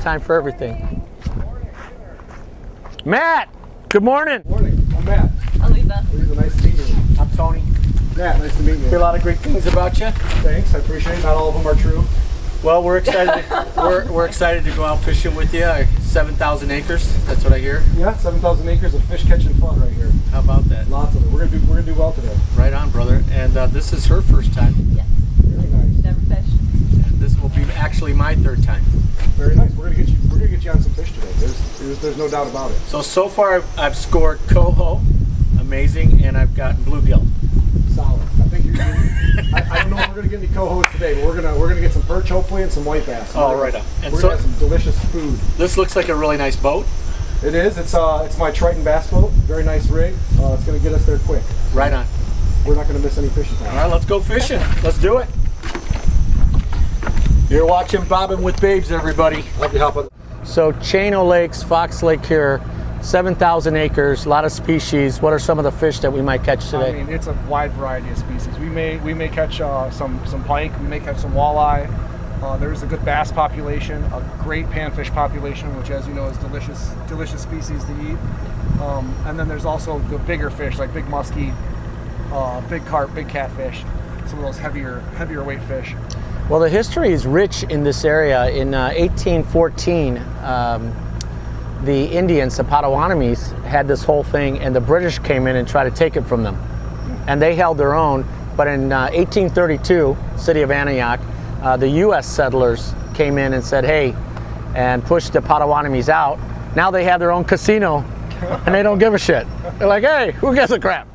time for everything. Matt, good morning. Good morning. I'm Matt. I'm Lisa. Lisa, nice to meet you. I'm Tony. Matt, nice to meet you. Hear a lot of great things about you. Thanks, I appreciate it. Not all of them are true. Well, we're excited. we're excited to go out fishing with you. 7,000 acres. That's what I hear. Yeah, 7,000 acres of fish catching fun right here. How about that? Lots of it. We're gonna do well today. Right on, brother. And this is her first time. Yes. Very nice. Never fished. And this will be actually my third time. Very nice. We're gonna get you on some fish today. There's no doubt about it. So far I've scored coho, amazing, and I've gotten bluegill. Solid. I think you're. I don't know if we're gonna get any cohos today, but we're gonna get some perch hopefully and some white bass. Oh, right on. And we're so gonna have some delicious food. This looks like a really nice boat. It is. It's my Triton bass boat. Very nice rig. It's gonna get us there quick. Right on. We're not gonna miss any fishing time. All right, let's go fishing. Let's do it. You're watching Bobbin with Babes, everybody. Love you, help. So Chano Lakes, Fox Lake here, 7,000 acres, a lot of species. What are some of the fish that we might catch today? I mean, it's a wide variety of species. We may catch some pike. We may catch some walleye. There's a good bass population, a great panfish population, which, as you know, is delicious species to eat. And then there's also the bigger fish like big muskie, big carp, big catfish, some of those heavier weight fish. Well, the history is rich in this area. In 1814, the Indians, the Potawatomis, had this whole thing, and the British came in and tried to take it from them. And they held their own. But in 1832, city of Antioch, the U.S. settlers came in and said, hey, and pushed the Potawatomis out. Now they have their own casino, and they don't give a shit. They're like, hey, who gives a crap?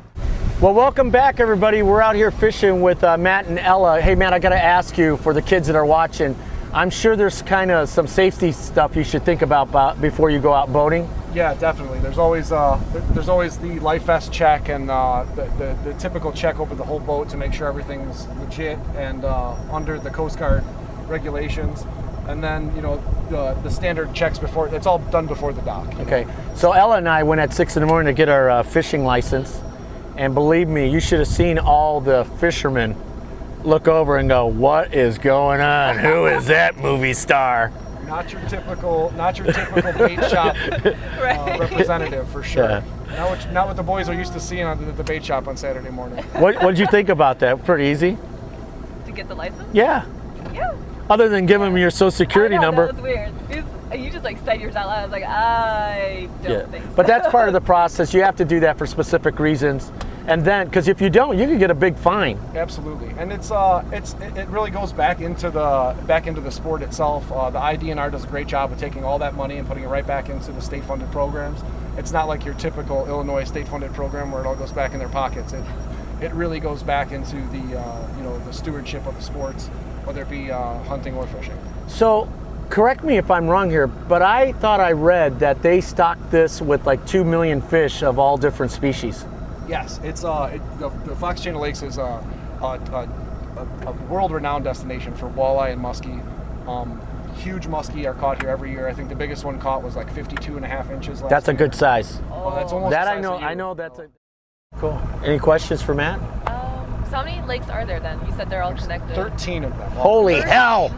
Well, welcome back, everybody. We're out here fishing with Matt and Ella. Hey, Matt, I got to ask you, for the kids that are watching, I'm sure there's kind of some safety stuff you should think about before you go out boating. Yeah, definitely. There's always the life vest check and the typical check over the whole boat to make sure everything's legit and under the Coast Guard regulations. And then, you know, the standard checks before, it's all done before the dock. Okay, so Ella and I went at 6 in the morning to get our fishing license. And believe me, you should have seen all the fishermen look over and go, what is going on? Who is that movie star? Not your typical bait shop representative, for sure. Yeah. Not what the boys are used to seeing at the bait shop on Saturday morning. What did you think about that? Pretty easy? To get the license? Yeah. Yeah. Other than giving them your social security number. That was weird. You just like said yours out loud. I was like, I don't think so. But that's part of the process. You have to do that for specific reasons. And then, because if you don't, you can get a big fine. Absolutely, and it really goes back into the sport itself. The IDNR does a great job of taking all that money and putting it right back into the state-funded programs. It's not like your typical Illinois state-funded program where it all goes back in their pockets. It really goes back into the stewardship of the sports, whether it be hunting or fishing. So, correct me if I'm wrong here, but I thought I read that they stocked this with like 2 million fish of all different species. Yes, it's the Fox Chano Lakes is a world-renowned destination for walleye and muskie. Huge muskie are caught here every year. I think the biggest one caught was like 52.5 inches last That's a year. good size. Oh, that's almost That the I size know. of you. I know that's a cool. Any questions for Matt? So how many lakes are there then? You said they're all connected. 13 of them. Holy hell!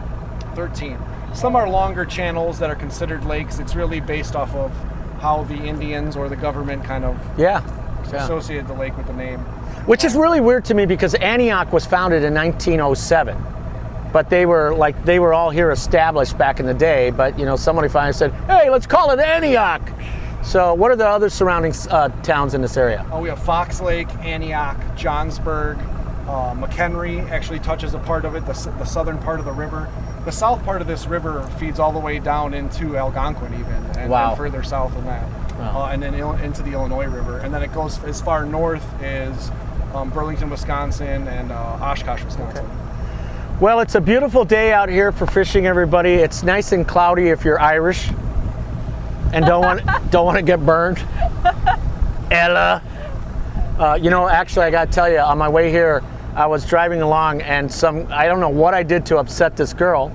13. Some are longer channels that are considered lakes. It's really based off of how the Indians or the government kind of associated the lake with the name. Which is really weird to me because Antioch was founded in 1907. But they were all here established back in the day. But somebody finally said, "Hey, let's call it Antioch." So, what are the other surrounding towns in this area? Oh, we have Fox Lake, Antioch, Johnsburg, McHenry actually touches a part of it, the southern part of the river. The south part of this river feeds all the way down into Algonquin even, and further south than that. Wow. And then into the Illinois River. And then it goes as far north as Burlington, Wisconsin, and Oshkosh, Wisconsin. Okay. Well, it's a beautiful day out here for fishing, everybody. It's nice and cloudy if you're Irish and don't want to get burned. Ella. Actually, I got to tell you, on my way here, I was driving along and I don't know what I did to upset this girl,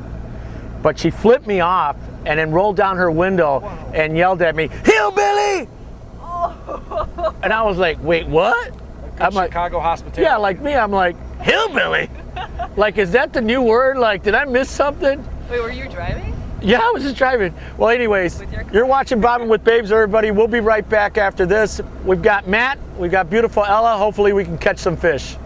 but she flipped me off and then rolled down her window and yelled at me, "Hillbilly!" Oh. And I was like, wait, what? I'm like, Chicago hospitality. Yeah, like me, I'm like, hillbilly? Like, is that the new word? Like, did I miss something? Wait, were you driving? Yeah, I was just driving. Well, anyways, With your car. you're watching Bobbin with Babes, everybody. We'll be right back after this. We've got Matt, we've got beautiful Ella. Hopefully we can catch some fish.